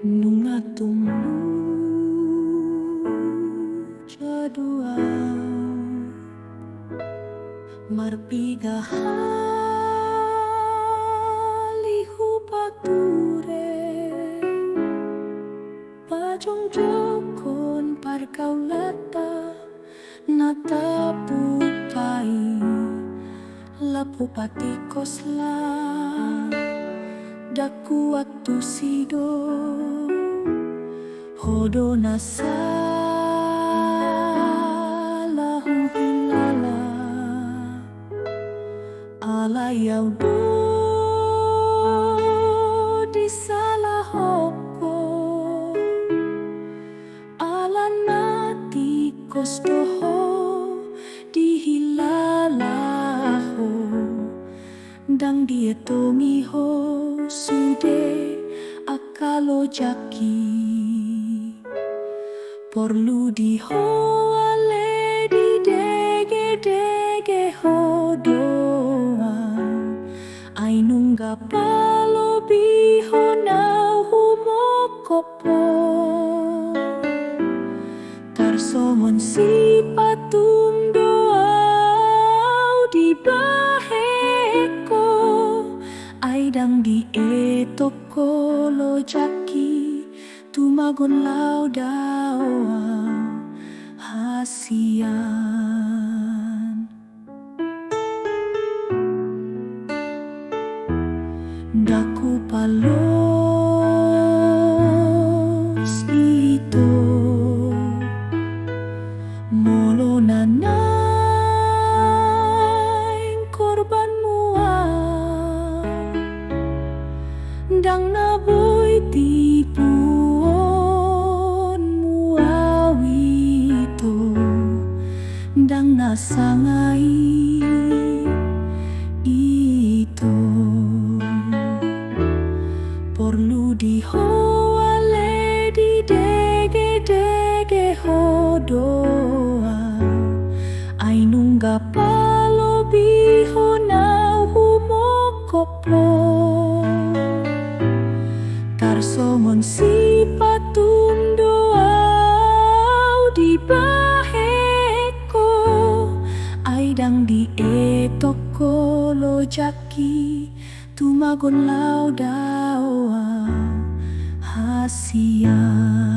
Nunga tumu jadua marpigahalihu pature pajong jokon parkaulata natapupai lapu patikosla daku waktu sido hodo nasalahu hilala alayau do disalahoko alanati kosdoho dihilalaho dang dietongiho sude akalo jaki porlu diho ale di dege dege hodoa ainungga palo biho nau humokopo tarsomon si patung doau di baheko aidang di etoko lo jaki tumagon lau dawa hasian daku palos ito molo nanay korban mua dang naboy tipuon muawito dang nasangai ito porlu diho ale di dege dege hodoa ainungga palo biho nau humokopo tarsomon si patung doau di baheko aidang di etoko lo jaki tumagon lau dawa hasian.